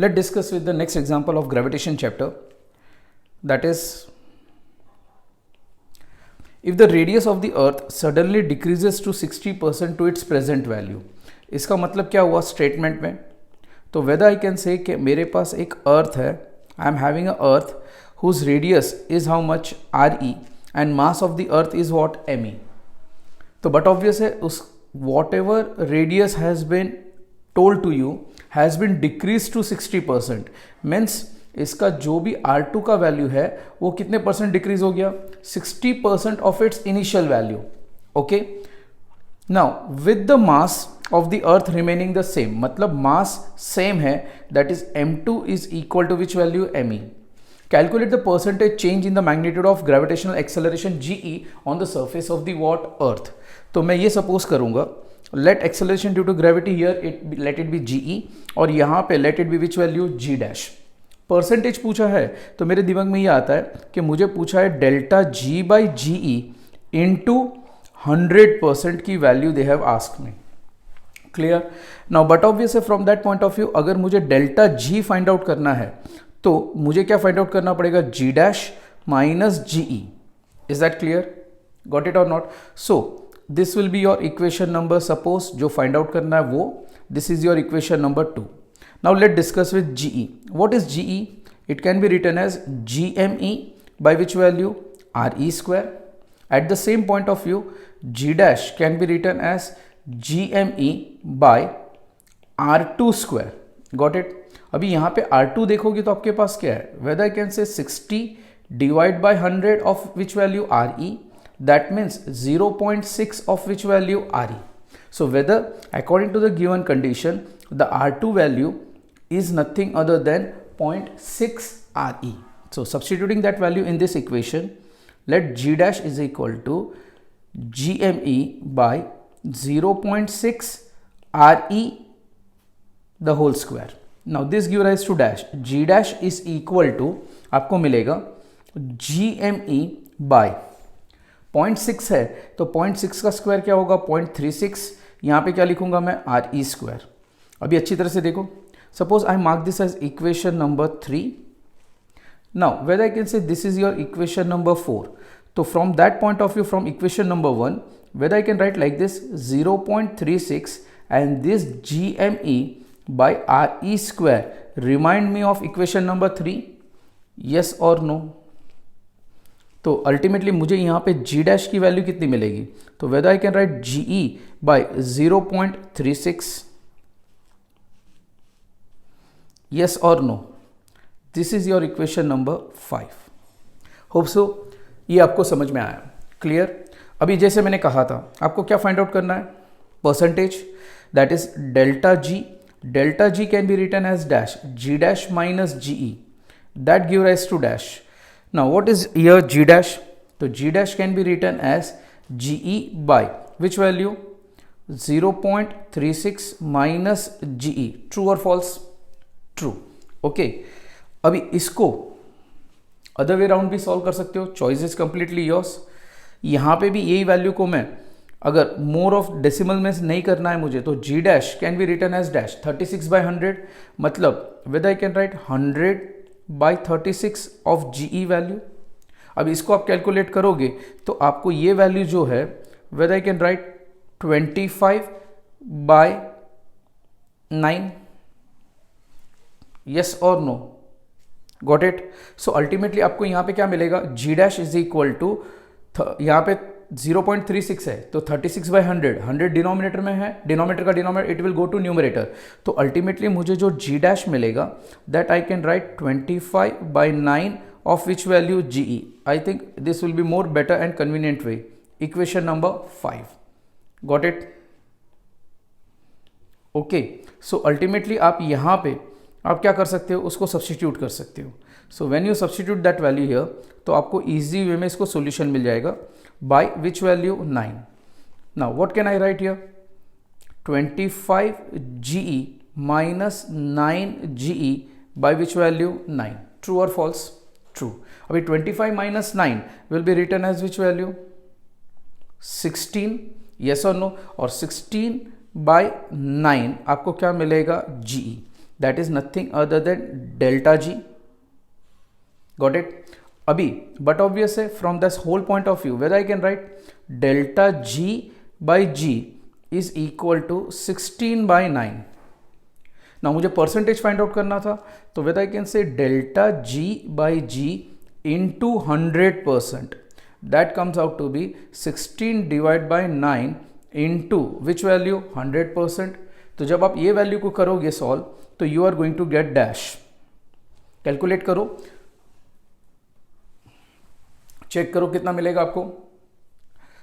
Let's discuss with the next example of gravitation chapter, that is, if the radius of the earth suddenly decreases to 60% to its present value. इसका मतलब क्या हुआ statement में? तो whether I can say कि मेरे पास एक अर्थ है, I am having a earth whose radius is how much re and mass of the earth is what me. तो but obvious है उस whatever radius has been told to you has been decreased to 60%, means इसका जो भी R2 का value है वो कितने परसेंट डिक्रीज हो गया? 60% of its initial value. Okay, now with the mass of the earth remaining the same, मतलब मास सेम है, that is m2 is equal to which value me. Calculate the percentage change in the magnitude of gravitational acceleration GE on the surface of the what earth. तो मैं ये suppose करूंगा, let acceleration due to gravity here let it be GE और यहाँ पे let it be which value G dash. Percentage पूछा है तो मेरे दिमाग में ये आता है कि मुझे पूछा है delta G by GE into 100% की value they have asked me. Clear? Now but obvious है from that point of view अगर मुझे डेल्टा G फाइंड आउट करना है तो मुझे क्या फाइंड आउट करना पड़ेगा? G dash minus GE. Is that clear? Got it और not? So this will be your equation number, suppose जो फाइंड आउट करना है वो, this is your equation number 2. Now let's discuss with GE. What is GE? It can be written as GME by which value? RE square. At the same point of view, G dash can be written as GME by R2 square. Got it? अभी यहाँ पे R2 देखोगे तो आपके पास क्या है? Whether I can say 60 divide by 100 of which value? RE. That means 0.6 of which value? RE. So whether according to the given condition, the R2 value is nothing other than 0.6 RE. So substituting that value in this equation, let G dash is equal to GME by 0.6 RE the whole square. Now this give rise to dash. G dash is equal to आपको मिलेगा GME by 0.6 है तो 0.6 का square क्या होगा? 0.36. यहाँ पे क्या लिखूंगा मैं? RE square. अभी अच्छी तरह से देखो. Suppose I mark this as equation number 3. Now, whether I can say this is your equation number 4. So, from that point of view, from equation number 1, whether I can write like this 0.36 and this GME by RE square remind me of equation number 3? Yes or no? तो ultimately मुझे यहाँ पे G dash की value कितनी मिलेगी? तो whether I can write GE by 0.36. Yes or no? This is your equation number 5. Hope so. ये आपको समझ में आया. क्लियर? अभी जैसे मैंने कहा था आपको क्या फाइंड आउट करना है? Percentage, that is delta G. Delta G can be written as dash G dash minus GE. That give rise to dash. Now what is here G dash? तो G dash can be written as GE by which value? 0.36 minus GE. True और false? True. Okay, अभी इसको other way round भी solve कर सकते हो. Choice is completely yours. यहाँ पे भी यही वैल्यू को मैं अगर मोर ऑफ डेसिमल में नहीं करना है मुझे तो G dash can be written as dash 36 by 100. मतलब whether I can write 100 by 36 of GE value. अब इसको आप कैलकुलेट करोगे तो आपको ये वैल्यू जो है weather I can write 25 by 9. Yes or no? Got it? So ultimately आपको यहाँ पे क्या मिलेगा? G dash is equal to यहाँ पे 0.36 है तो 36 by 100. 100 डिनोमिनेटर में है, डिनोमिनेटर का denominator it will go to numerator. तो अल्टीमेटली मुझे जो G dash मिलेगा that I can write 25 by 9 of which value GE. I think this will be more better and convenient way. Equation number 5. Got it? Okay, so ultimately आप यहाँ पे आप क्या कर सकते हो? उसको सब्सटीट्यूट कर सकते हो. So when you substitute that value here तो आपको इजी वे में इसको सॉल्यूशन मिल जाएगा by which value? 9. Now what can I write here? 25 GE minus 9 GE by which value? 9. True और फॉल्स? ट्रू. अभी 25 minus 9 will be written as which value? 16. Yes और no? और 16 बाय 9 आपको क्या मिलेगा? GE. That is nothing other then delta G. Got it. अभी but obvious है from this whole point of view whether I can write delta G by G is equal to 16/9. ना मुझे percentage find out करना था, तो whether I can say delta G by G into 100%. That comes out to be 16 divide by 9 into which value 100%. तो जब आप ये value को करोगे सॉल्व तो you are going to get dash. Calculate करो, चेक करो कितना मिलेगा आपको.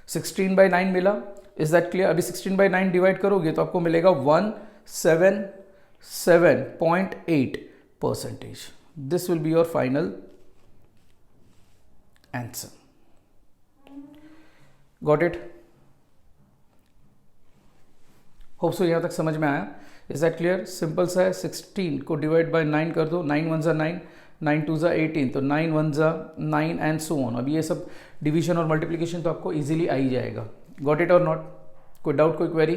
16/9 मिला. Is that clear. अभी 16/9 डिवाइड करोगे तो आपको मिलेगा 177.8%. This will be your final answer. Got it. Hope so यहां तक समझ में आया. Is that clear. सिंपल सा है. 16 को डिवाइड बाय 9 कर दो. 9 1 9, 9 2 18, तो 9 1 9 एंड सो ऑन. अब ये सब डिवीजन और मल्टीप्लीकेशन तो आपको इजीली आ ही जाएगा. गॉट इट और नॉट. कोई डाउट, कोई क्वेरी?